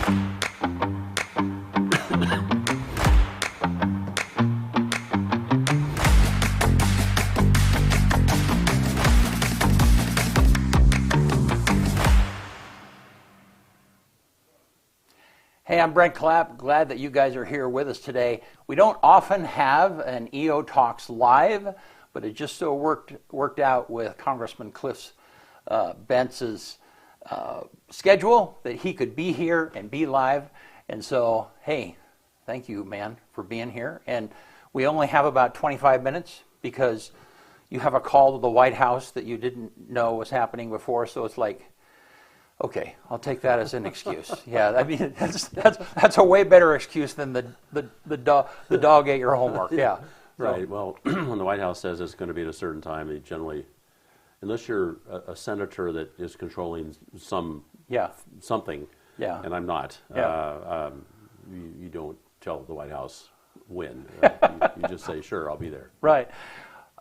Hey, I'm Brent Clapp. Glad that you guys are here with us today. We don't often have an EOTalks live, but it just so worked out with Congressman Cliff Bentz's schedule that he could be here and be live. And so, hey, thank you, man, for being here. And we only have about 25 minutes because you have a call to the White House that you didn't know was happening before. So it's like, okay, I'll take that as an excuse. Yeah, I mean that's a way better excuse than the dog ate your homework. Yeah, right. Well, when the White House says it's going to be at a certain time, they generally, unless you're a senator that is controlling something, yeah, and I'm not, yeah. You don't tell the White House when. You just say, sure, I'll be there. Right.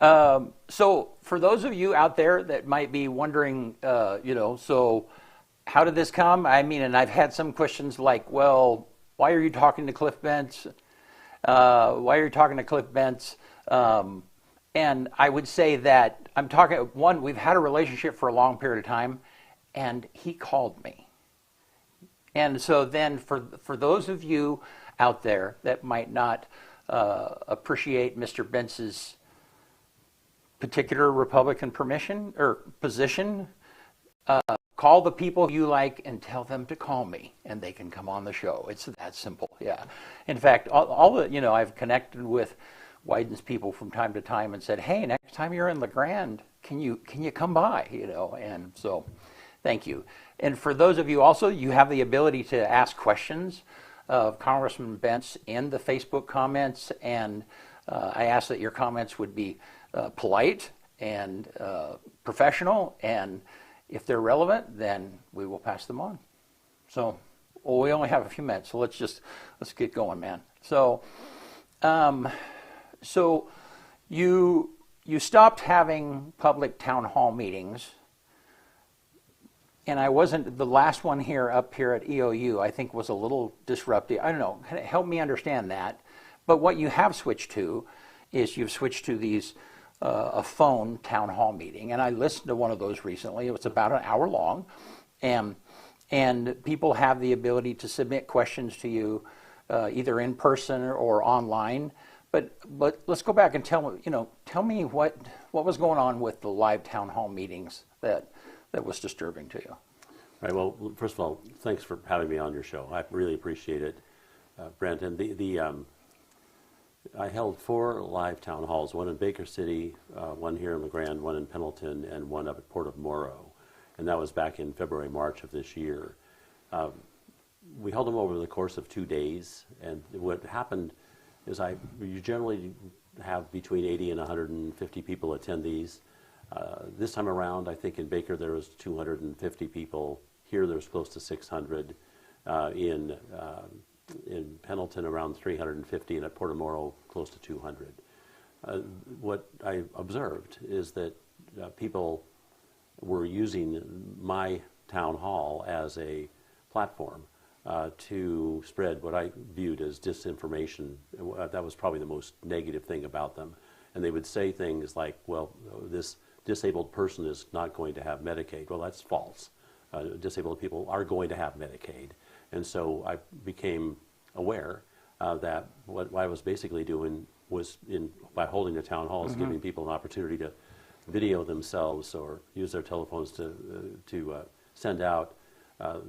So for those of you out there that might be wondering, so how did this come? I mean, and I've had some questions like, well, why are you talking to Cliff Bentz? Why are you talking to Cliff Bentz? And I would say that I'm talking, one, we've had a relationship for a long period of time, and he called me. And so then for those of you out there that might not appreciate Mr. Bentz's particular Republican position, call the people you like and tell them to call me, and they can come on the show. It's that simple. Yeah. In fact, all the I've connected with Wyden's people from time to time and said, hey, next time you're in LeGrand, can you come by? And so, thank you. And for those of you also, you have the ability to ask questions of Congressman Bentz in the Facebook comments, and I ask that your comments would be polite and professional, and if they're relevant, then we will pass them on. So, we only have a few minutes, so let's get going, man. So, so you stopped having public town hall meetings, and I wasn't the last one up here at EOU. I think was a little disruptive. I don't know. Help me understand that. But what you have switched to is you've switched to these. A phone town hall meeting, and I listened to one of those recently. It was about an hour long, and people have the ability to submit questions to you either in person or online. But let's go back and tell me what was going on with the live town hall meetings that was disturbing to you. Right. Well, first of all, thanks for having me on your show. I really appreciate it, Brent. And I held 4 live town halls, one in Baker City, one here in LeGrand, one in Pendleton, and one up at Port of Morrow. And that was back in February, March of this year. We held them over the course of 2 days, and what happened is you generally have between 80 and 150 people attend these. This time around, I think in Baker there was 250 people. Here there's close to 600. In Pendleton around 350, and at Port of Morrow close to 200. What I observed is that people were using my town hall as a platform to spread what I viewed as disinformation. That was probably the most negative thing about them. And they would say things like, well, this disabled person is not going to have Medicaid. Well, that's false. Disabled people are going to have Medicaid. And so I became aware that what I was basically doing was, by holding the town halls, giving people an opportunity to video themselves or use their telephones to send out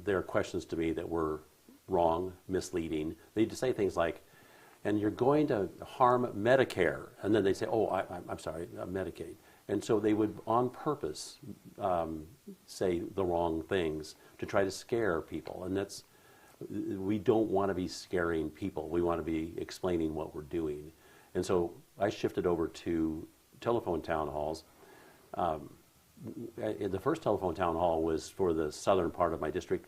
their questions to me that were wrong, misleading. They'd say things like, and you're going to harm Medicare. And then they'd say, oh, I'm sorry, Medicaid. And so they would, on purpose, say the wrong things to try to scare people. And we don't want to be scaring people. We want to be explaining what we're doing. And so I shifted over to telephone town halls. The first telephone town hall was for the southern part of my district,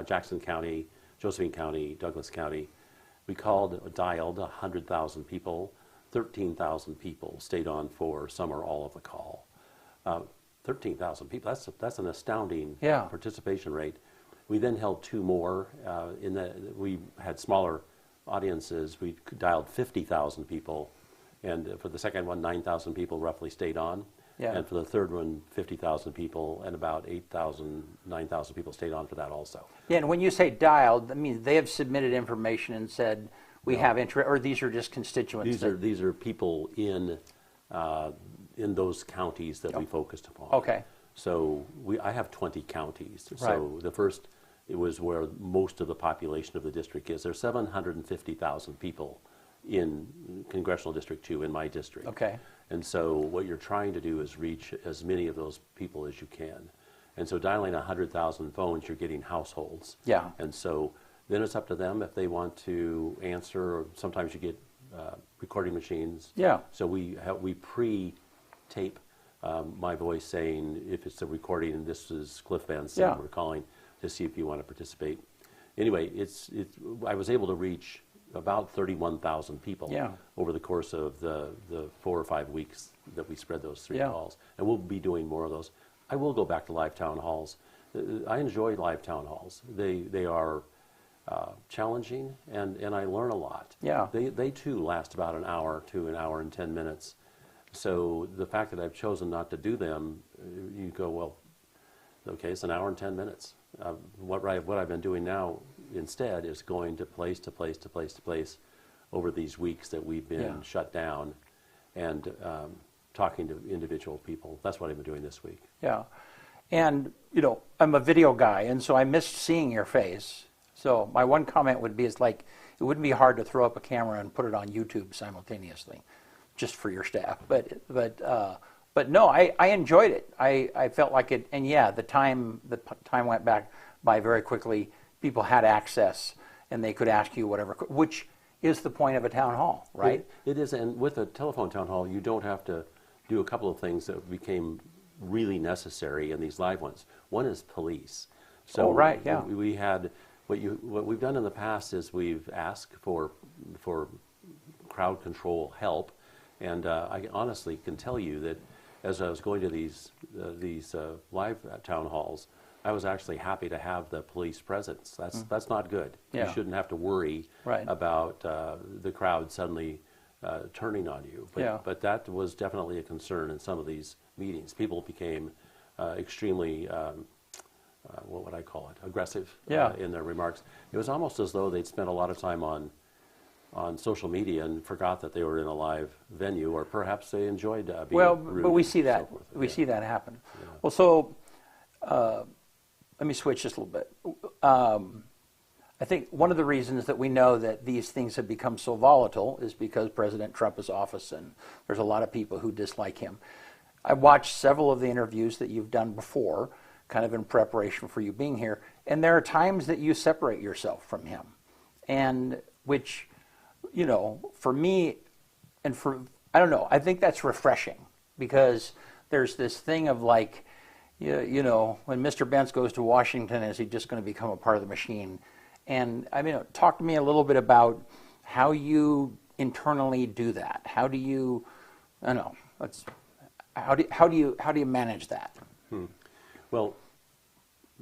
Jackson County, Josephine County, Douglas County. We dialed 100,000 people. 13,000 people stayed on for some or all of the call. 13,000 people, that's an astounding participation rate. We then held two more. We had smaller audiences. We dialed 50,000 people, and for the second one, 9,000 people roughly stayed on. Yeah. And for the third one, 50,000 people, and about 8,000, 9,000 people stayed on for that also. Yeah, and when you say dialed, I mean they have submitted information and said we have interest, or these are just constituents. These are people in those counties that we focused upon. Okay. So I have 20 counties. Right. So the first, it was where most of the population of the district is. There's 750,000 people in Congressional District 2 in my district. Okay. And so what you're trying to do is reach as many of those people as you can. And so dialing 100,000 phones, you're getting households. Yeah. And so then it's up to them if they want to answer, or sometimes you get recording machines. Yeah. So we pre-tape my voice saying if it's a recording and this is Cliff Bentz and we're calling to see if you want to participate. Anyway, I was able to reach about 31,000 people over the course of the 4 or 5 weeks that we spread those 3 calls. And we'll be doing more of those. I will go back to live town halls. I enjoy live town halls. They are challenging, and I learn a lot. Yeah. They too last about an hour to an hour and 10 minutes. So the fact that I've chosen not to do them, you go, well, okay, it's an hour and 10 minutes. What I've been doing now instead is going to place to place to place to place over these weeks that we've been shut down, and talking to individual people. That's what I've been doing this week. Yeah. And, I'm a video guy, and so I missed seeing your face. So my one comment would be, it wouldn't be hard to throw up a camera and put it on YouTube simultaneously, just for your staff. But no, I enjoyed it. I felt like it, and the time went by very quickly. People had access, and they could ask you whatever, which is the point of a town hall, right? It is, and with a telephone town hall, you don't have to do a couple of things that became really necessary in these live ones. One is police. So we had what we've done in the past is we've asked for crowd control help, and I honestly can tell you that as I was going to these live town halls, I was actually happy to have the police presence. That's not good. You shouldn't have to worry about the crowd suddenly turning on you. But that was definitely a concern in some of these meetings. People became extremely, what would I call it, aggressive in their remarks. It was almost as though they'd spent a lot of time on social media and forgot that they were in a live venue, or perhaps they enjoyed being rude. But we see that. We see that happen. Yeah. Well, so let me switch just a little bit. I think one of the reasons that we know that these things have become so volatile is because President Trump is office, and there's a lot of people who dislike him. I watched several of the interviews that you've done before, kind of in preparation for you being here, and there are times that you separate yourself from him, and which, for me, and I don't know, I think that's refreshing, because there's this thing of when Mr. Bentz goes to Washington, is he just going to become a part of the machine? And talk to me a little bit about how you internally do that. How do you, how do you manage that? Well,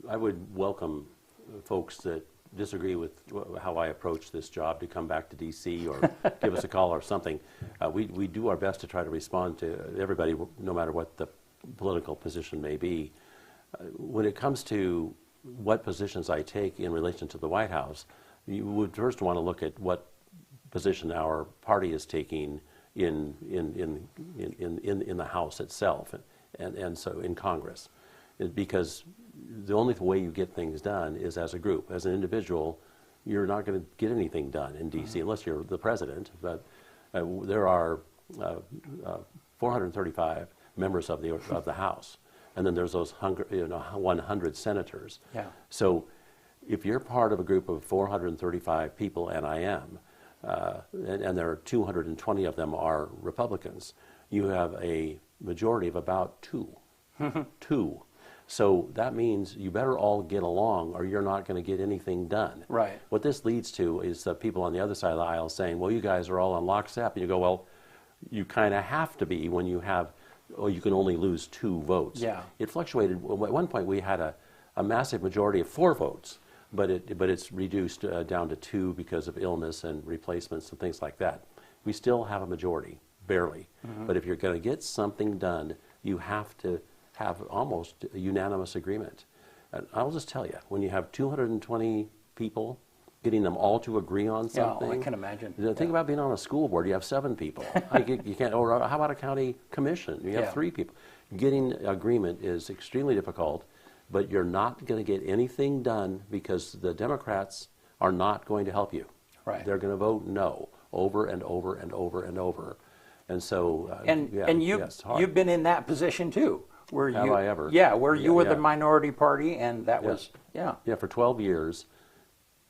I would welcome folks that disagree with how I approach this job to come back to D.C. or give us a call or something. We do our best to try to respond to everybody, no matter what the political position may be. When it comes to what positions I take in relation to the White House, you would first want to look at what position our party is taking in the House itself, and so in Congress, because the only way you get things done is as a group. As an individual, you're not going to get anything done in D.C. unless you're the president. But there are 435 members of the House, and then there's those 100 senators. Yeah. So if you're part of a group of 435 people, and I am, and there are 220 of them are Republicans, you have a majority of about two. Two. So that means you better all get along, or you're not going to get anything done. Right. What this leads to is the people on the other side of the aisle saying, well, you guys are all on lockstep. And you go, well, you kind of have to be when you have, you can only lose 2 votes. Yeah. It fluctuated. At one point, we had a massive majority of 4 votes, but it's reduced down to 2 because of illness and replacements and things like that. We still have a majority, barely. But if you're going to get something done, you have to have almost a unanimous agreement. And I'll just tell you, when you have 220 people, getting them all to agree on something. Yeah, I can imagine. Think about being on a school board. You have 7 people. You can't. Or how about a county commission? You have 3 people. Getting agreement is extremely difficult, but you're not going to get anything done because the Democrats are not going to help you. Right. They're going to vote no over and over and over and over. And so, you've been in that position too. Where have I ever? Yeah, where you were the minority party, and that was, Yeah, for 12 years,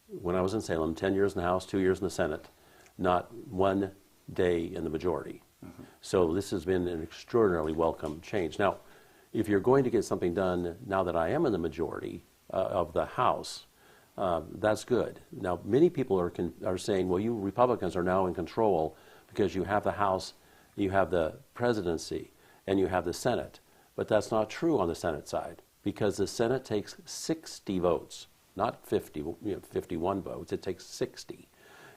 when I was in Salem, 10 years in the House, 2 years in the Senate, not one day in the majority. So this has been an extraordinarily welcome change. Now, if you're going to get something done now that I am in the majority of the House, that's good. Now, many people are saying, well, you Republicans are now in control because you have the House, you have the presidency, and you have the Senate. But that's not true on the Senate side, because the Senate takes 60 votes, not 50, 51 votes. It takes 60.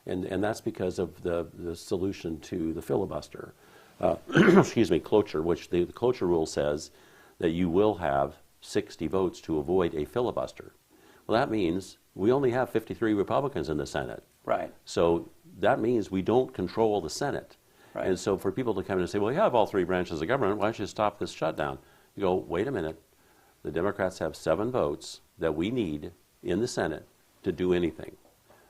And that's because of the solution to the filibuster. Cloture, which the cloture rule says that you will have 60 votes to avoid a filibuster. Well, that means we only have 53 Republicans in the Senate. Right. So that means we don't control the Senate. Right. And so for people to come in and say, well, you have all 3 branches of government, why don't you stop this shutdown? You go, wait a minute. The Democrats have 7 votes that we need in the Senate to do anything.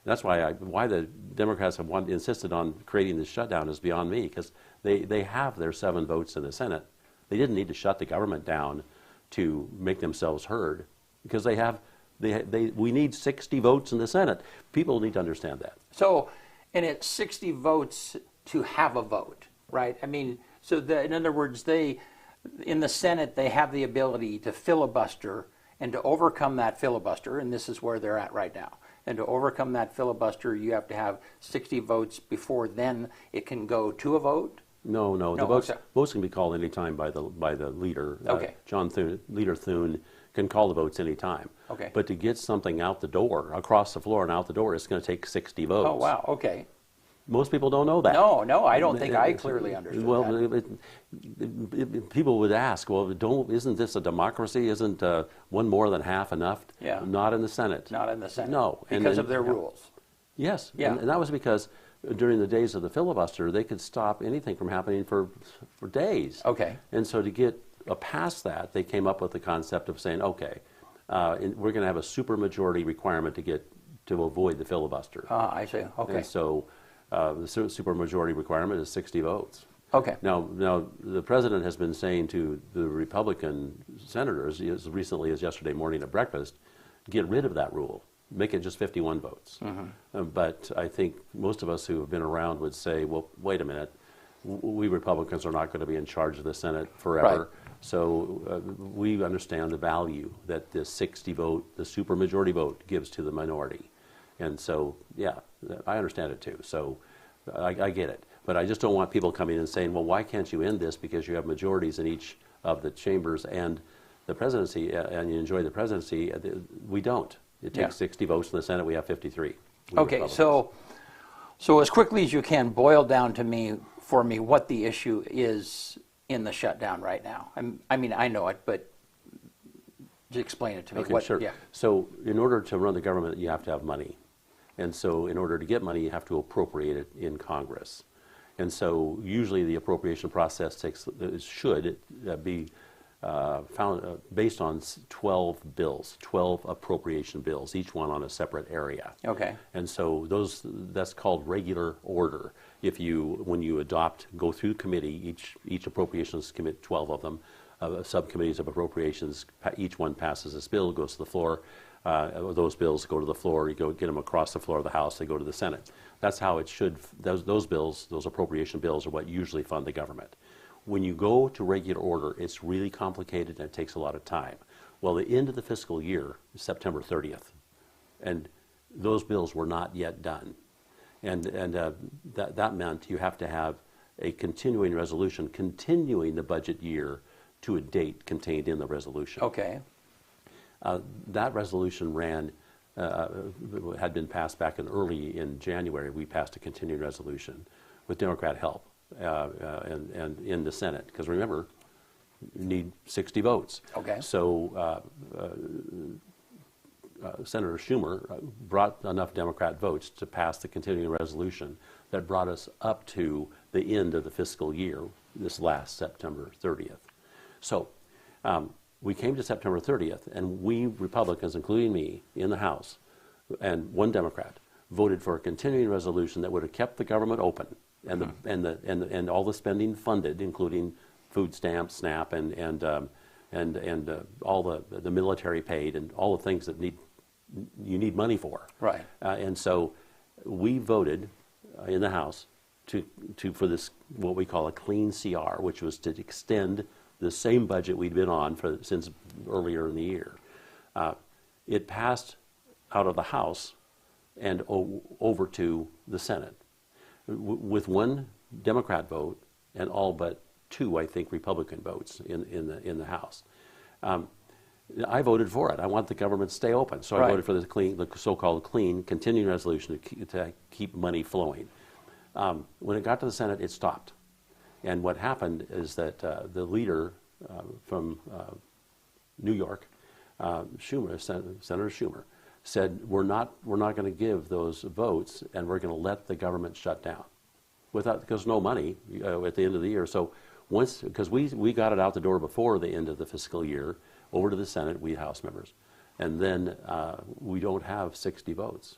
That's why the Democrats have insisted on creating this shutdown is beyond me, because they have their 7 votes in the Senate. They didn't need to shut the government down to make themselves heard, because we need 60 votes in the Senate. People need to understand that. So, and it's 60 votes to have a vote, right? I mean, so in other words, in the Senate, they have the ability to filibuster and to overcome that filibuster, and this is where they're at right now. And to overcome that filibuster, you have to have 60 votes before then it can go to a vote? No. The votes can be called any time by the leader. Okay. Leader Thune can call the votes any time. Okay. But to get something out the door, across the floor and out the door, it's going to take 60 votes. Oh, wow. Okay. Most people don't know that. No, I don't think I clearly understood that. People would ask, well, isn't this a democracy? Isn't one more than half enough? Yeah. Not in the Senate. Not in the Senate. No. Because of their rules. Yes. Yeah. And that was because during the days of the filibuster, they could stop anything from happening for days. Okay. And so to get past that, they came up with the concept of saying, okay, we're going to have a supermajority requirement to avoid the filibuster. I see. Okay. And so the supermajority requirement is 60 votes. Okay. Now the president has been saying to the Republican senators as recently as yesterday morning at breakfast, get rid of that rule. Make it just 51 votes. But I think most of us who have been around would say, well, wait a minute, we Republicans are not going to be in charge of the Senate forever. Right. So we understand the value that this 60 vote, the supermajority vote, gives to the minority. And so, yeah, I understand it too. So I get it. But I just don't want people coming and saying, well, why can't you end this because you have majorities in each of the chambers and the presidency, and you enjoy the presidency. We don't. It takes 60 votes in the Senate. We have 53. Okay, so as quickly as you can, boil down for me what the issue is in the shutdown right now. I mean, I know it, but just explain it to me. Okay, sure. Yeah. So in order to run the government, you have to have money. And so in order to get money, you have to appropriate it in Congress. And so usually the appropriation process should be based on 12 bills, 12 appropriation bills, each one on a separate area. Okay. And so that's called regular order. When you go through committee, each appropriations committee, 12 of them, subcommittees of appropriations, each one passes this bill, goes to the floor. Those bills go to the floor. You get them across the floor of the House. They go to the Senate. That's how it should. Those bills, those appropriation bills, are what usually fund the government. When you go to regular order, it's really complicated and it takes a lot of time. Well, the end of the fiscal year is September 30th, and those bills were not yet done, and that meant you have to have a continuing resolution continuing the budget year to a date contained in the resolution. Okay. That resolution had been passed back early in January. We passed a continuing resolution with Democrat help and in the Senate. Because remember, you need 60 votes. Okay. So Senator Schumer brought enough Democrat votes to pass the continuing resolution that brought us up to the end of the fiscal year, this last September 30th. So we came to September 30th, and we Republicans, including me, in the House, and one Democrat, voted for a continuing resolution that would have kept the government open and and all the spending funded, including food stamps, SNAP, and all the military paid, and all the things that you need money for. Right. And so we voted in the House for this, what we call a clean CR, which was to extend the same budget we'd been on since earlier in the year. It passed out of the House and over to the Senate with one Democrat vote and all but two, I think, Republican votes in the House. I voted for it. I want the government to stay open, so I voted for the so-called clean continuing resolution to keep money flowing. When it got to the Senate, it stopped. And what happened is that the leader from New York, Senator Schumer, said, we're not going to give those votes, and we're going to let the government shut down because no money at the end of the year. So because we got it out the door before the end of the fiscal year, over to the Senate, we House members, and then we don't have 60 votes.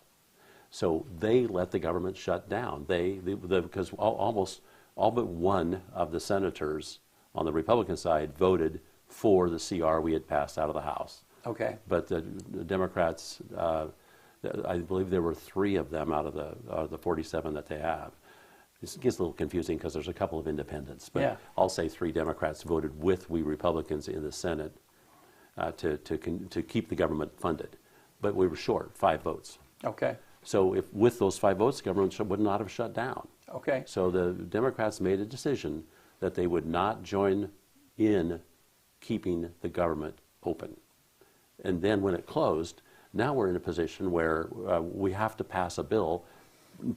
So they let the government shut down. Because almost all but one of the senators on the Republican side voted for the CR we had passed out of the House. Okay. But the Democrats, I believe there were 3 of them out of the 47 that they have. This gets a little confusing because there's a couple of independents, but yeah. I'll say 3 Democrats voted with we Republicans in the Senate to keep the government funded. But we were short 5 votes. Okay. So if with those 5 votes, the government would not have shut down. Okay. So the Democrats made a decision that they would not join in keeping the government open. And then when it closed, now we're in a position where we have to pass a bill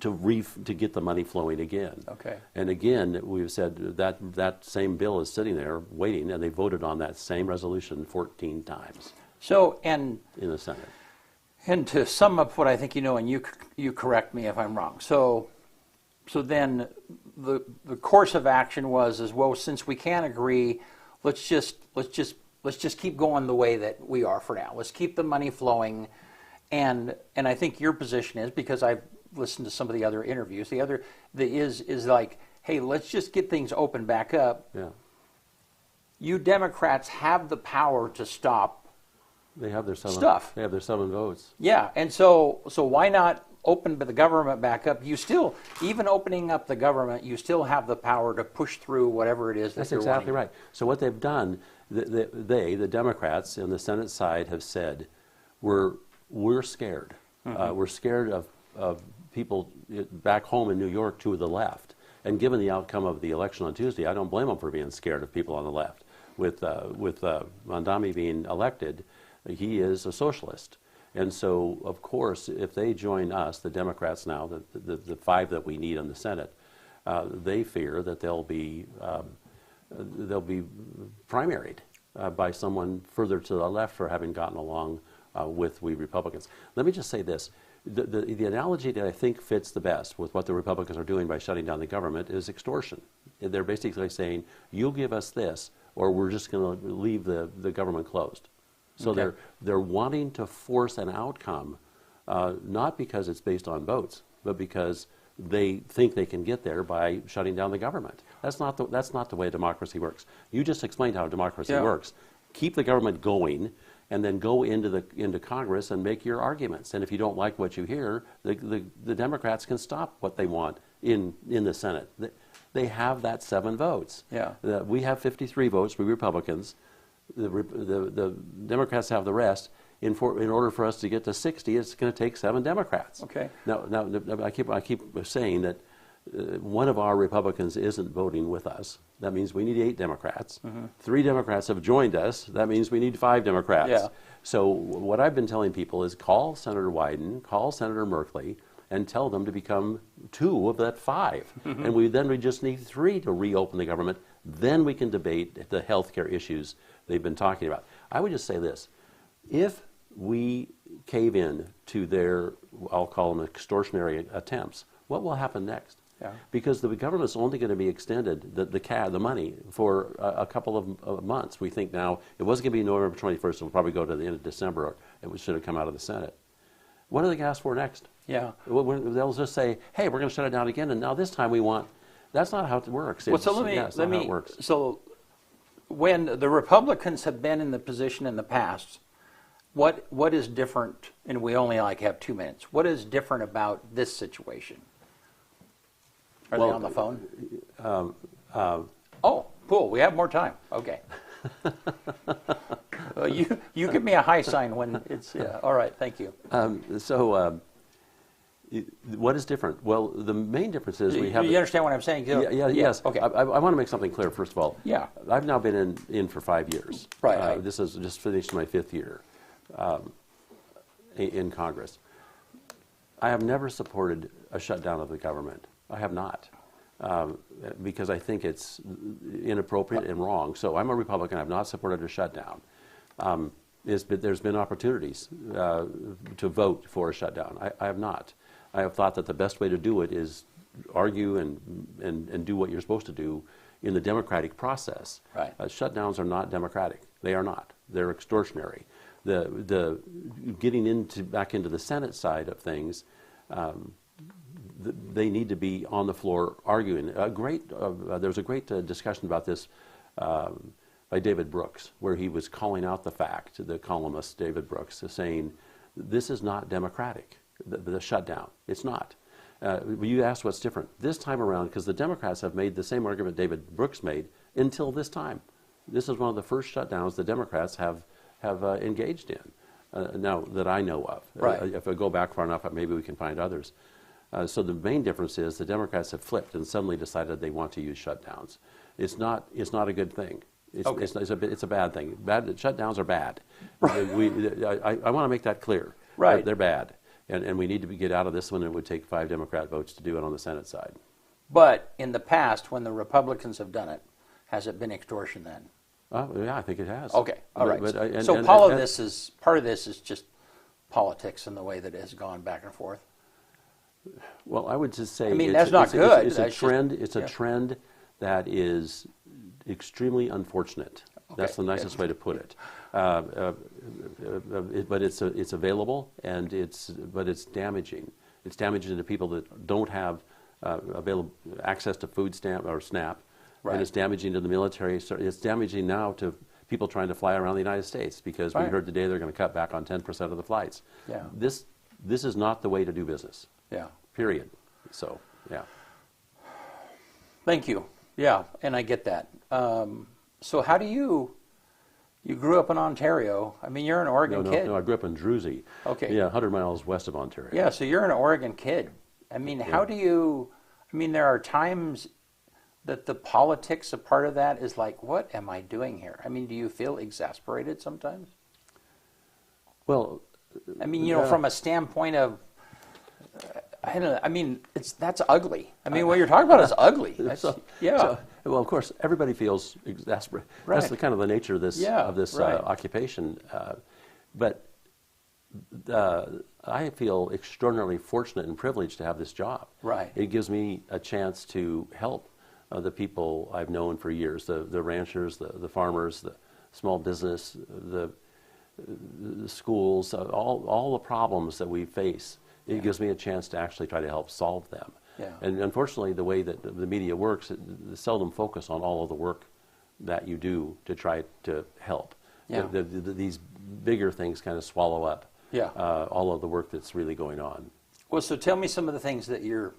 to get the money flowing again. Okay. And again, we've said that same bill is sitting there waiting, and they voted on that same resolution 14 times. So in the Senate. And to sum up what I think you know, and you correct me if I'm wrong. So then the course of action was well, since we can't agree, let's just keep going the way that we are for now. Let's keep the money flowing, and I think your position is, because I've listened to some of the other interviews, is like, hey, let's just get things open back up. Yeah. You Democrats have the power to stop. They have their 7 stuff. They have their 7 votes. Yeah, and so why not open the government back up? You still, even opening up the government, you still have the power to push through whatever it is that That's you're exactly wanting. right. So what they've done, the Democrats in the Senate side have said, we're scared. Mm-hmm. We're scared of people back home in New York to the left. And given the outcome of the election on Tuesday, I don't blame them for being scared of people on the left. With Mondami being elected, he is a socialist. And so, of course, if they join us, the Democrats now, the 5 that we need in the Senate, they fear that they'll be primaried by someone further to the left for having gotten along with we Republicans. Let me just say this. The analogy that I think fits the best with what the Republicans are doing by shutting down the government is extortion. They're basically saying, you'll give us this, or we're just going to leave the government closed. So okay. They're wanting to force an outcome, not because it's based on votes, but because they think they can get there by shutting down the government. That's not the way democracy works. You just explained how democracy works. Keep the government going, and then go into Congress and make your arguments. And if you don't like what you hear, the Democrats can stop what they want in the Senate. They have that 7 votes. Yeah. We have 53 votes, we Republicans. The Democrats have the rest. In order for us to get to 60, it's going to take 7 Democrats. Okay. Now I keep saying that one of our Republicans isn't voting with us. That means we need 8 Democrats. 3 Democrats have joined us. That means we need 5 Democrats. Yeah. So what I've been telling people is call Senator Wyden, call Senator Merkley, and tell them to become 2 of that 5. And we just need 3 to reopen the government. Then we can debate the health care issues they've been talking about. I would just say this. If we cave in to their, I'll call them extortionary attempts, what will happen next? Yeah. Because the government's only going to be extended, the money, for a couple of months. We think now, it wasn't going to be November 21st, it will probably go to the end of December, or it should have come out of the Senate. What are they going to ask for next? Yeah. They'll just say, hey, we're going to shut it down again, and now this time we want, that's not how it works. Well, so let me, so when the Republicans have been in the position in the past, what is different, and we only have 2 minutes, what is different about this situation? Are they on the phone? Oh, cool. We have more time. Okay. You give me a high sign when it's, all right, thank you. What is different? Well, the main difference is we have... You understand what I'm saying? Yes. Okay. I want to make something clear, first of all. Yeah. I've now been in for 5 years. Right. This is just finished my 5th year in Congress. I have never supported a shutdown of the government. I have not. Because I think it's inappropriate and wrong. So I'm a Republican. I've not supported a shutdown. There's been opportunities to vote for a shutdown. I have not. I have thought that the best way to do it is argue and do what you're supposed to do in the democratic process. Right. Shutdowns are not democratic. They are not. They're extortionary. The getting back into the Senate side of things, they need to be on the floor arguing. There was a great discussion about this by David Brooks, where he was calling out the fact, the columnist David Brooks, saying, this is not democratic, the shutdown. It's not. You asked what's different. This time around, because the Democrats have made the same argument David Brooks made until this time. This is one of the first shutdowns the Democrats have engaged in, now that I know of. Right. If I go back far enough, maybe we can find others. So the main difference is the Democrats have flipped and suddenly decided they want to use shutdowns. It's not a good thing. It's a bad thing. Shutdowns are bad. I want to make that clear. Right. They're bad. And we need to get out of this one. It would take 5 Democrat votes to do it on the Senate side. But in the past, when the Republicans have done it, has it been extortion then? Yeah, I think it has. Okay, all right. So part of this is just politics and the way that it has gone back and forth. Well, I would just say that's not good. It's a trend. It's a trend that is extremely unfortunate. Okay. That's the nicest way to put it. But it's available, and it's damaging. It's damaging to people that don't have access to food stamp or SNAP, right. And it's damaging to the military. It's damaging now to people trying to fly around the United States, because we heard today they're going to cut back on 10% of the flights. Yeah. This is not the way to do business. Yeah. Period. So, yeah. Thank you. Yeah, and I get that. So how do you grew up in Ontario. I mean, you're an Oregon kid. No, I grew up in Druzy. Okay. Yeah, 100 miles west of Ontario. Yeah, so you're an Oregon kid. I mean, how do you, there are times that the politics, a part of that is like, what am I doing here? I mean, do you feel exasperated sometimes? Well, from a standpoint of, I don't know, that's ugly. What you're talking about is ugly. Well, of course, everybody feels exasperated. Right. That's kind of the nature of this occupation. But I feel extraordinarily fortunate and privileged to have this job. Right. It gives me a chance to help the people I've known for years, the ranchers, the farmers, the small business, the schools, all the problems that we face. It gives me a chance to actually try to help solve them. Yeah. And unfortunately, the way that the media works, it seldom focus on all of the work that you do to try to help. Yeah. These bigger things kind of swallow up all of the work that's really going on. Well, so tell me some of the things that you're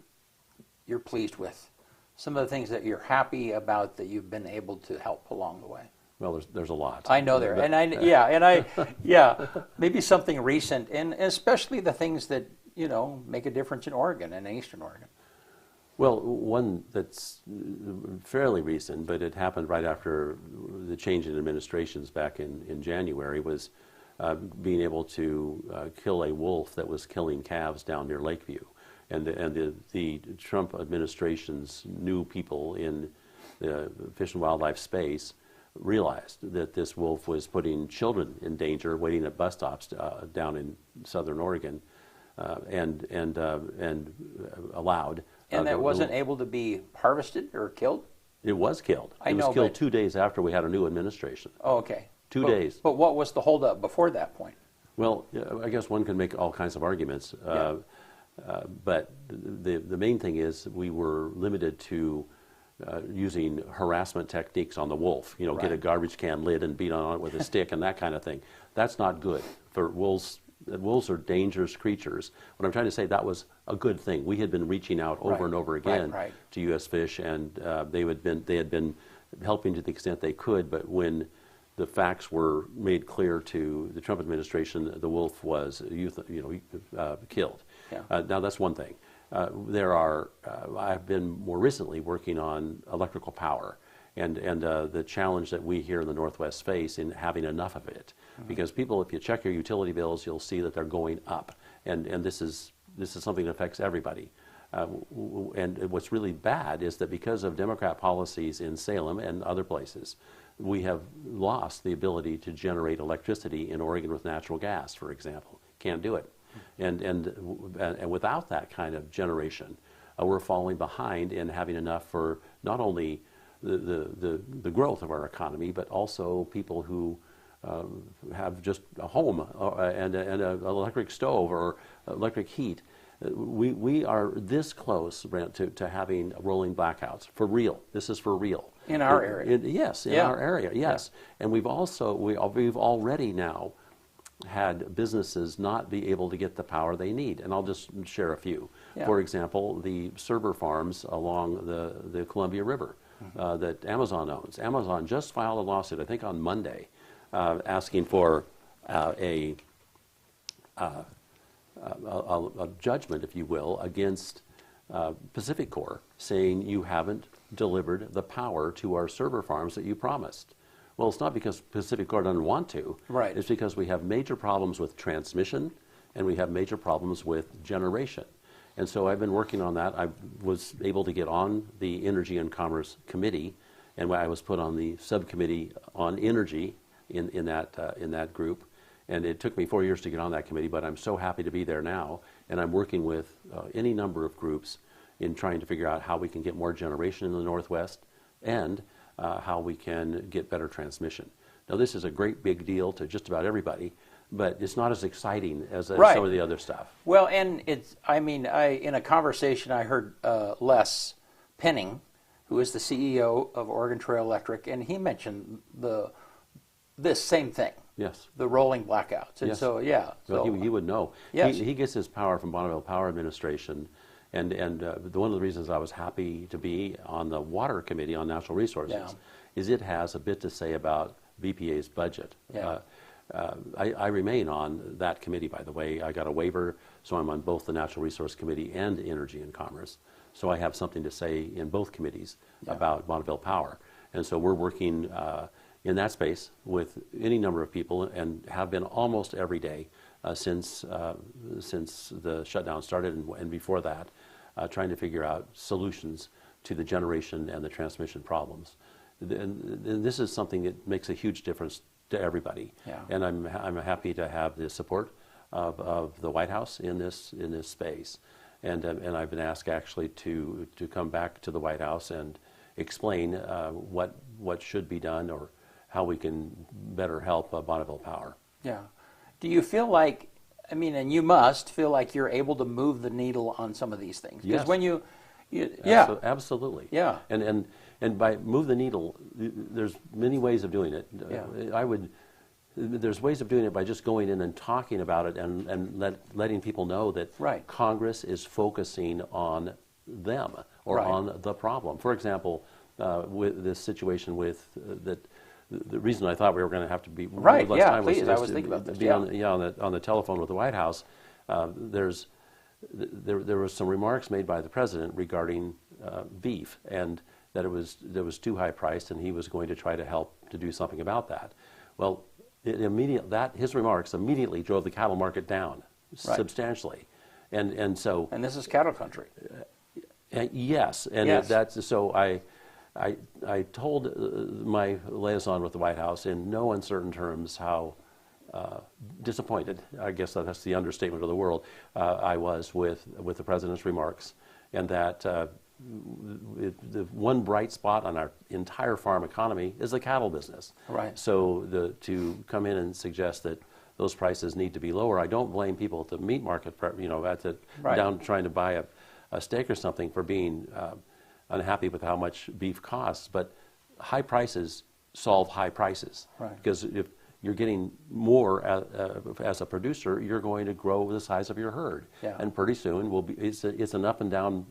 pleased with, some of the things that you're happy about that you've been able to help along the way. Well, there's a lot. I know there, maybe something recent, and especially the things that make a difference in Oregon and Eastern Oregon. Well, one that's fairly recent, but it happened right after the change in administrations back in January, was being able to kill a wolf that was killing calves down near Lakeview. And the Trump administration's new people in the Fish and Wildlife space realized that this wolf was putting children in danger waiting at bus stops down in southern Oregon, and allowed. And that wasn't able to be harvested or killed? It was killed. It was killed 2 days after we had a new administration. Oh, okay. 2 days. But what was the holdup before that point? Well, I guess one can make all kinds of arguments, but the main thing is we were limited to using harassment techniques on the wolf. You know, get a garbage can lid and beat on it with a stick and that kind of thing. That's not good for wolves. Wolves are dangerous creatures. What I'm trying to say, that was a good thing. We had been reaching out over and over again to U.S. Fish, and they had been helping to the extent they could. But when the facts were made clear to the Trump administration, the wolf was killed. Yeah. Now that's one thing. I've been more recently working on electrical power and the challenge that we here in the Northwest face in having enough of it. Because people, if you check your utility bills, you'll see that they're going up, and this is something that affects everybody. And what's really bad is that because of Democrat policies in Salem and other places, we have lost the ability to generate electricity in Oregon with natural gas, for example. Can't do it, and without that kind of generation, we're falling behind in having enough for not only the growth of our economy, but also people who have just a home and an electric stove or electric heat. We are this close, Brent, to having rolling blackouts for real. This is for real in our area. Yes, in our area. Yes, and we've already now had businesses not be able to get the power they need, and I'll just share a few. For example, the server farms along the Columbia River that Amazon owns. Amazon just filed a lawsuit, I think on Monday, asking for a judgment, if you will, against Pacific Corp, saying you haven't delivered the power to our server farms that you promised. Well, it's not because Pacific Corp doesn't want to. Right. It's because we have major problems with transmission and we have major problems with generation. And so I've been working on that. I was able to get on the Energy and Commerce Committee, and I was put on the subcommittee on energy in that group. And it took me 4 years to get on that committee, but I'm so happy to be there now. And I'm working with any number of groups in trying to figure out how we can get more generation in the Northwest and how we can get better transmission. Now, this is a great big deal to just about everybody, but it's not as exciting as some of the other stuff. Well, and in a conversation I heard Les Penning, who is the CEO of Oregon Trail Electric, and he mentioned this same thing. Yes. The rolling blackouts. And so, Well, he would know. Yes. He gets his power from Bonneville Power Administration. And one of the reasons I was happy to be on the Water Committee on Natural Resources is it has a bit to say about BPA's budget. Yeah. I remain on that committee, by the way. I got a waiver, so I'm on both the Natural Resource Committee and Energy and Commerce. So I have something to say in both committees about Bonneville Power. And so we're working in that space with any number of people and have been almost every day since the shutdown started and before that, trying to figure out solutions to the generation and the transmission problems. And this is something that makes a huge difference to everybody. Yeah. And I'm happy to have the support of the White House in this space. And I've been asked actually to come back to the White House and explain what should be done or how we can better help Bonneville Power. Yeah. Do you feel like, and you must feel like you're able to move the needle on some of these things? Because when absolutely. Yeah. And by move the needle, there's many ways of doing it. Yeah. There's ways of doing it by just going in and talking about it and letting people know that Congress is focusing on them or on the problem. For example, with this situation with the reason I thought we were going to have to be less time please. was I was thinking about this. On the telephone with the White House. There were some remarks made by the president regarding beef, and that it was too high priced, and he was going to try to help to do something about that. Well, his remarks immediately drove the cattle market down substantially, and so. And this is cattle country. Yes, and yes. That's so. I told my liaison with the White House in no uncertain terms how disappointed, I guess that's the understatement of the world, I was with the president's remarks, and that the one bright spot on our entire farm economy is the cattle business. Right. So to come in and suggest that those prices need to be lower, I don't blame people at the meat market, down trying to buy a steak or something for being unhappy with how much beef costs, but high prices solve high prices. Right. Because if you're getting more as a producer, you're going to grow the size of your herd, and pretty soon it's an up and down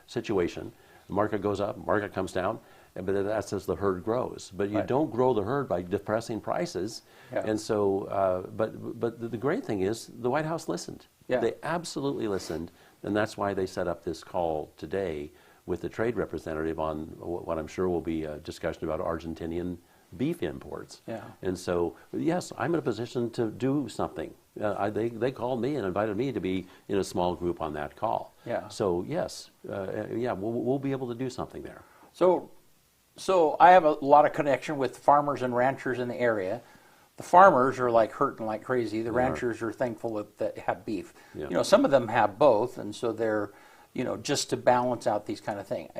situation. The market goes up, market comes down, but that's as the herd grows. But you don't grow the herd by depressing prices, and so. But the great thing is the White House listened. They absolutely listened, and that's why they set up this call today with the trade representative on what I'm sure will be a discussion about Argentinian beef imports. And so, yes, I'm in a position to do something. They called me and invited me to be in a small group on that call. So, yes, we'll be able to do something there. So I have a lot of connection with farmers and ranchers in the area. The farmers are like hurting like crazy. The ranchers are thankful that they have beef. You know, some of them have both, and so they're, just to balance out these kind of things.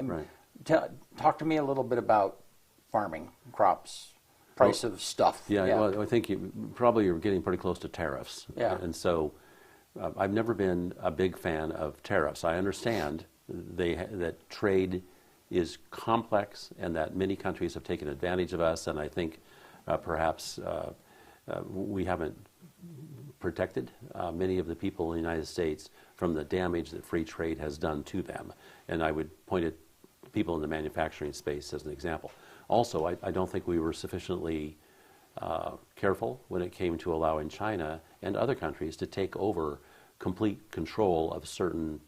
Talk to me a little bit about farming, crops, price of stuff. Well, I think you probably are getting pretty close to tariffs. And so I've never been a big fan of tariffs. I understand that trade is complex and that many countries have taken advantage of us, and I think perhaps we haven't protected many of the people in the United States from the damage that free trade has done to them. And I would point at people in the manufacturing space as an example. Also, I don't think we were sufficiently careful when it came to allowing China and other countries to take over complete control of certain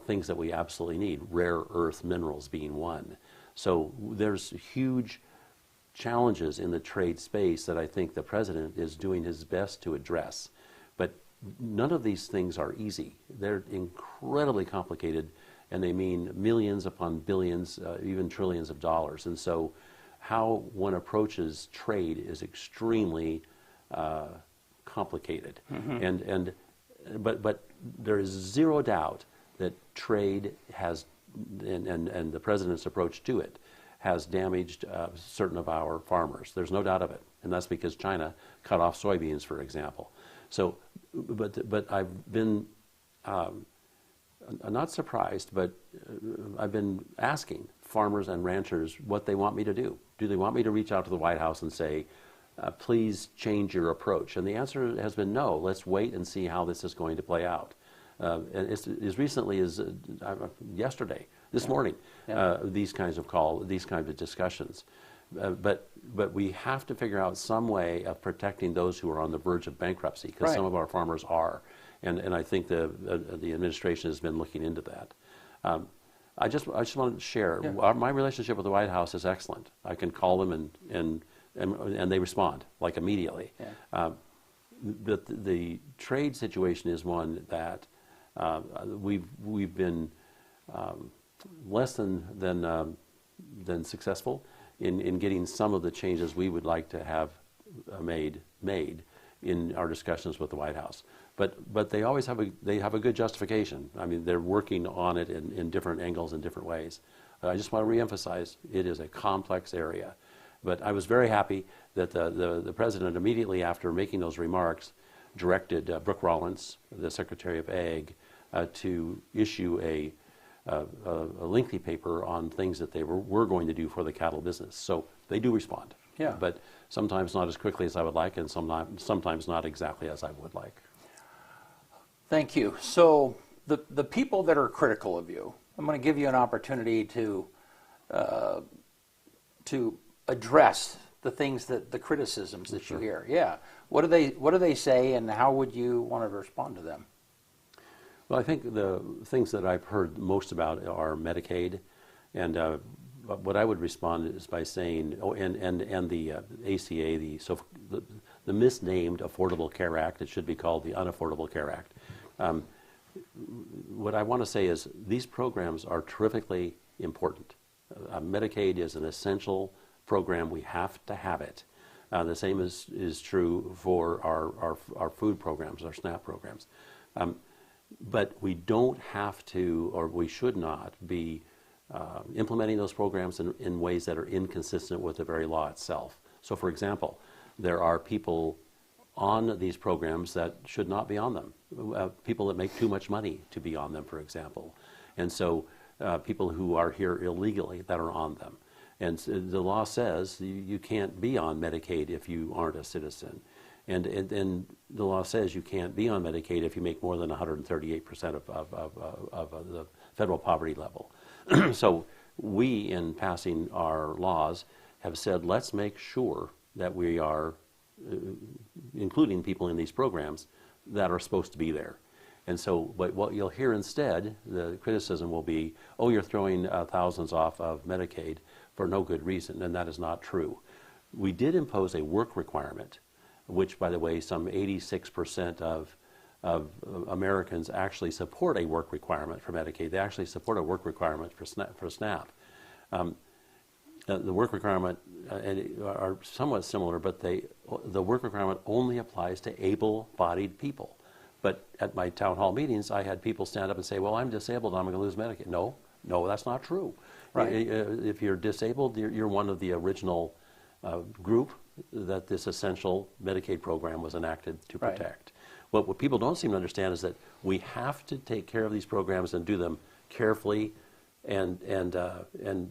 things that we absolutely need, rare earth minerals being one. So there's huge challenges in the trade space that I think the president is doing his best to address. But none of these things are easy. They're incredibly complicated, and they mean millions upon billions, even trillions of dollars. And so how one approaches trade is extremely complicated. But there is zero doubt that trade has, and the president's approach to it, has damaged certain of our farmers. There's no doubt of it. And that's because China cut off soybeans, for example. So, but I've been not surprised, but I've been asking farmers and ranchers what they want me to do. Do they want me to reach out to the White House and say, please change your approach? And the answer has been no. Let's wait and see how this is going to play out. And as recently as yesterday, this morning, these kinds of discussions. But we have to figure out some way of protecting those who are on the verge of bankruptcy, because some of our farmers are. And I think the administration has been looking into that. I just wanted to share, my relationship with the White House is excellent. I can call them and they respond, like, immediately. The trade situation is one that we've been less than successful in getting some of the changes we would like to have made in our discussions with the White House. But they always have a good justification. I mean, they're working on it in different angles and different ways. I just want to reemphasize, it is a complex area. But I was very happy that the president, immediately after making those remarks, directed Brooke Rollins, the Secretary of Ag, to issue a lengthy paper on things that they were going to do for the cattle business. So they do respond. But sometimes not as quickly as I would like, and sometimes not exactly as I would like. Thank you. So the people that are critical of you, I'm going to give you an opportunity to address the things the criticisms that you hear. What do they say, and how would you want to respond to them? Well, I think the things that I've heard most about are Medicaid, and what I would respond is by saying, and the ACA, the misnamed Affordable Care Act. It should be called the Unaffordable Care Act. What I want to say is these programs are terrifically important. Medicaid is an essential program. We have to have it. The same is true for our food programs, our SNAP programs. But we don't have to, or we should not be implementing those programs in ways that are inconsistent with the very law itself. So, for example, there are people on these programs that should not be on them. People that make too much money to be on them, for example. And so people who are here illegally that are on them. And the law says you can't be on Medicaid if you aren't a citizen. And the law says you can't be on Medicaid if you make more than 138% of the federal poverty level. So we, in passing our laws, have said let's make sure that we are including people in these programs that are supposed to be there. And so, but what you'll hear instead, the criticism will be, oh, you're throwing thousands off of Medicaid for no good reason, and that is not true. We did impose a work requirement, which, by the way, some 86% of Americans actually support a work requirement for Medicaid. They actually support a work requirement for SNAP. The work requirement are somewhat similar, but the work requirement only applies to able-bodied people. But at my town hall meetings, I had people stand up and say, well, I'm disabled, I'm going to lose Medicaid. No, that's not true. Right. If you're disabled, you're one of the original group that this essential Medicaid program was enacted to protect. Right. What people don't seem to understand is that we have to take care of these programs and do them carefully and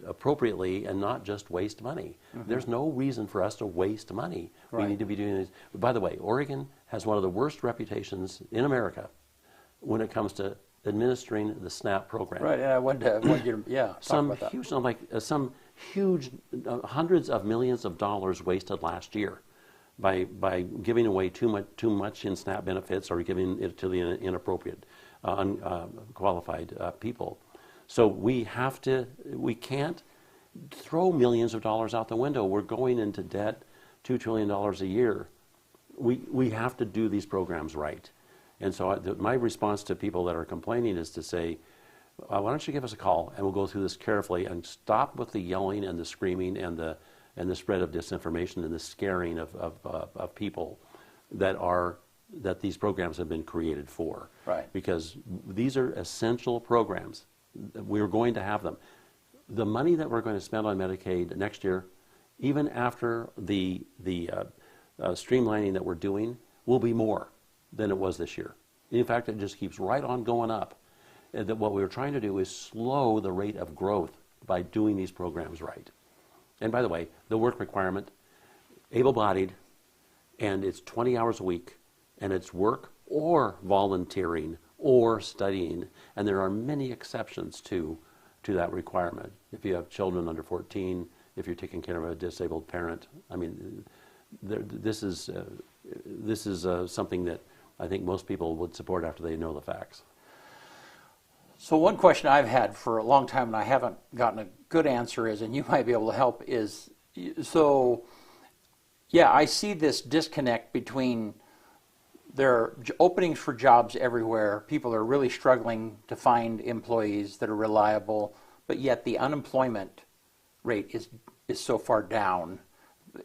appropriately, and not just waste money. Mm-hmm. There's no reason for us to waste money. Right. We need to be doing this. By the way, Oregon has one of the worst reputations in America when it comes to administering the SNAP program. Right. Yeah, I wanted you to talk about that. Some huge hundreds of millions of dollars wasted last year by giving away too much in SNAP benefits or giving it to the inappropriate, unqualified people. So we can't throw millions of dollars out the window. We're going into debt, $2 trillion a year. We have to do these programs right. And so my response to people that are complaining is to say, why don't you give us a call and we'll go through this carefully and stop with the yelling and the screaming and the spread of disinformation and the scaring of people that these programs have been created for. Right. Because these are essential programs. We're going to have them. The money that we're going to spend on Medicaid next year, even after the streamlining that we're doing, will be more than it was this year. In fact, it just keeps right on going up. And that what we're trying to do is slow the rate of growth by doing these programs right. And by the way, the work requirement, able-bodied, and it's 20 hours a week, and it's work or volunteering or studying, and there are many exceptions to that requirement. If you have children under 14, if you're taking care of a disabled parent, I mean, this is something that I think most people would support after they know the facts. So one question I've had for a long time and I haven't gotten a good answer is, and you might be able to help, is, so yeah, I see this disconnect between there are openings for jobs everywhere. People are really struggling to find employees that are reliable, but yet the unemployment rate is so far down.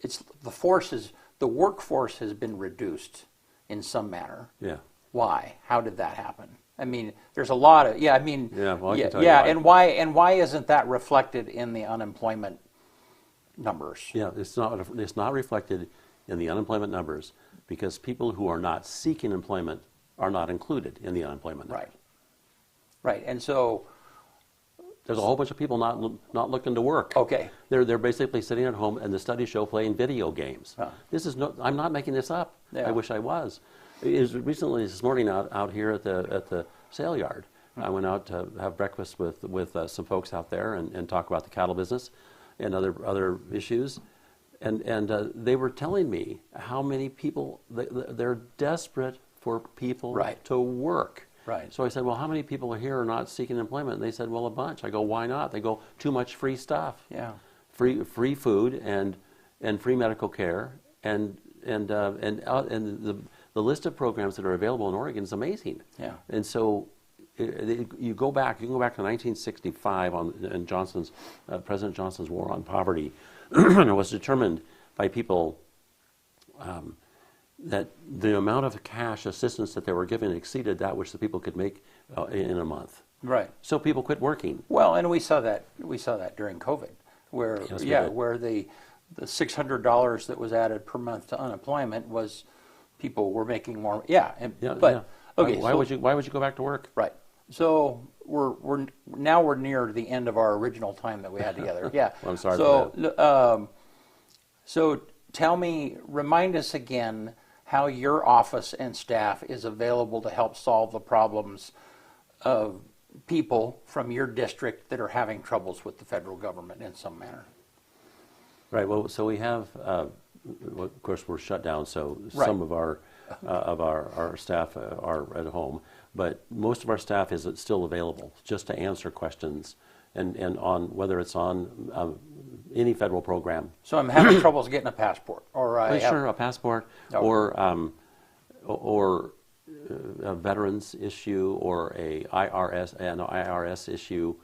The workforce has been reduced in some manner. Yeah. Why? How did that happen? I mean, there's a lot of I can tell you why. and why isn't that reflected in the unemployment numbers? Yeah, it's not reflected in the unemployment numbers because people who are not seeking employment are not included in the unemployment numbers. Right. And so there's a whole bunch of people not looking to work. Okay. They're basically sitting at home, and the studies show playing video games. Huh. I'm not making this up. Yeah. I wish I was. It was recently this morning out here at the sale yard. I went out to have breakfast with some folks out there and talk about the cattle business and other issues. And they were telling me how many people, they're desperate for people to work. Right. So I said, well, how many people are here are not seeking employment? And they said, well, a bunch. I go, why not? They go, too much free stuff. Yeah. Free food and free medical care and the list of programs that are available in Oregon is amazing. Yeah. And so you can go back to 1965 and President Johnson's war on poverty. It was determined by people that the amount of cash assistance that they were given exceeded that which the people could make in a month. Right. So people quit working. Well, and we saw that during COVID, where Yes, where the $600 that was added per month to unemployment was people were making more. Yeah. Okay. Why would you go back to work? Right. So we're now near the end of our original time that we had together. Yeah. Well, I'm sorry for that. So remind us again how your office and staff is available to help solve the problems of people from your district that are having troubles with the federal government in some manner. Right. Well, so we have, of course, we're shut down, so Right. some of our staff are at home, but most of our staff is still available just to answer questions and on whether it's on any federal program. So I'm having troubles getting a passport, or A passport, Okay. or a veterans issue, or an IRS issue.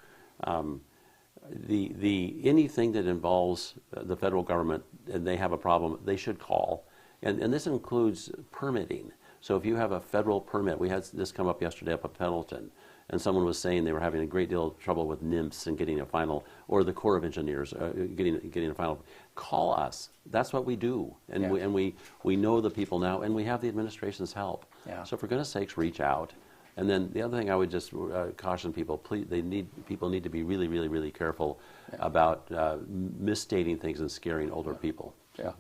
Anything that involves the federal government and they have a problem, they should call. And this includes permitting. So if you have a federal permit, we had this come up yesterday up at Pendleton, and someone was saying they were having a great deal of trouble with NIMS and getting a final, or the Corps of Engineers getting a final. Call us. That's what we do, and Yeah. we know the people now, and we have the administration's help. Yeah. So for goodness sakes, reach out. And then the other thing I would just caution people: people need to be really, really, really careful about misstating things and scaring older people. Yeah.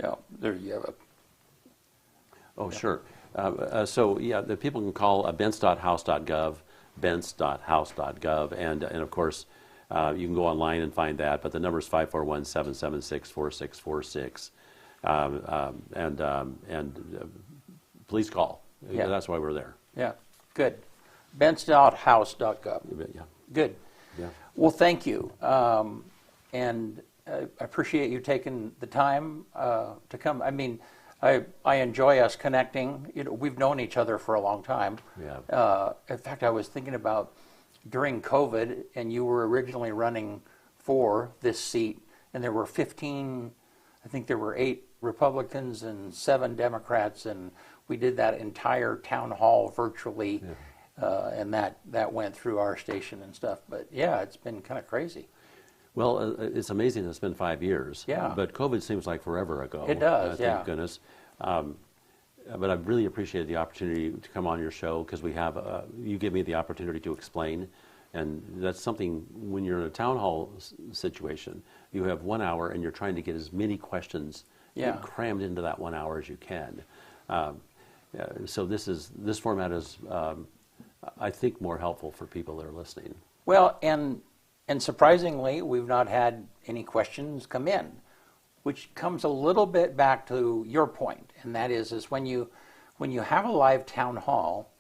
Yeah. There you have it. Oh, sure. The people can call bentz.house.gov, bentz.house.gov, and of course, you can go online and find that. But the number is 541-776-4646, and please call. Yeah. That's why we're there. Yeah. Good. Bentz.house.gov. Yeah. Good. Yeah. Well, thank you. And I appreciate you taking the time to come. I mean, I enjoy us connecting. We've known each other for a long time. Yeah. In fact, I was thinking about during COVID, and you were originally running for this seat, and there were 15, I think there were 8 Republicans and 7 Democrats, and we did that entire town hall virtually, and that went through our station and stuff. But yeah, it's been kind of crazy. Well, it's amazing it's been 5 years. Yeah. But COVID seems like forever ago. It does, Thank goodness. But I've really appreciated the opportunity to come on your show because you give me the opportunity to explain. And that's something, when you're in a town hall situation, you have 1 hour and you're trying to get as many questions crammed into that 1 hour as you can. So this format is, I think, more helpful for people that are listening. Well, and surprisingly, we've not had any questions come in, which comes a little bit back to your point, and that is when you have a live town hall,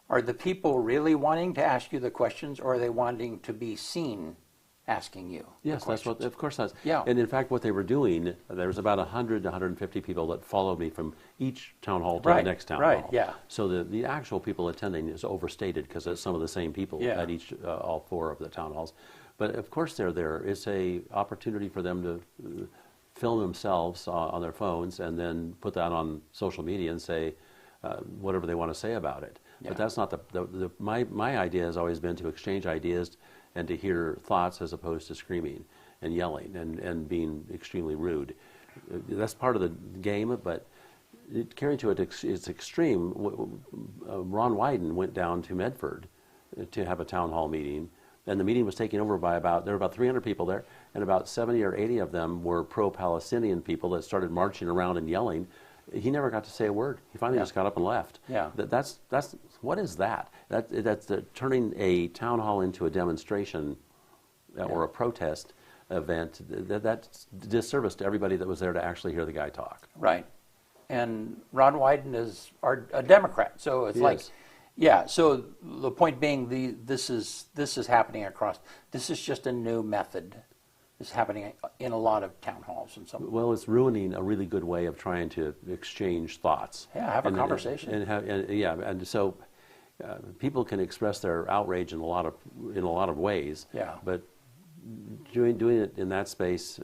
are the people really wanting to ask you the questions, or are they wanting to be seen asking you? Yes, that's what. Of course, that's. Yeah. And in fact, what they were doing, there was about 100 to 150 people that followed me from each town hall to the next town hall. Right. Yeah. So the actual people attending is overstated because it's some of the same people at each all 4 of the town halls. But of course, they're there. It's a opportunity for them to film themselves on their phones and then put that on social media and say whatever they want to say about it. Yeah. But that's not my idea has always been to exchange ideas and to hear thoughts as opposed to screaming and yelling and being extremely rude. That's part of the game, but carrying to its extreme, Ron Wyden went down to Medford to have a town hall meeting, and the meeting was taken over by there were about 300 people there, and about 70 or 80 of them were pro-Palestinian people that started marching around and yelling. He never got to say a word. He finally just got up and left. Yeah. That's what is that? That's turning a town hall into a demonstration or a protest event. That's disservice to everybody that was there to actually hear the guy talk. Right. And Ron Wyden is a Democrat, so it's like Yeah. So the point being, this is happening across. This is just a new method. It's happening in a lot of town halls and some. Well, it's ruining a really good way of trying to exchange thoughts. Yeah, have a conversation. And so people can express their outrage in a lot of ways. Yeah. But doing it in that space,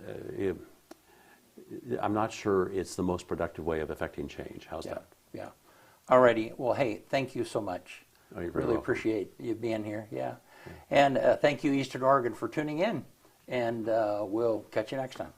I'm not sure it's the most productive way of affecting change. How's that? Yeah. Alrighty. Well, hey, thank you so much. Oh, you're very really welcome. appreciate you being here. Yeah. And thank you, Eastern Oregon, for tuning in. And we'll catch you next time.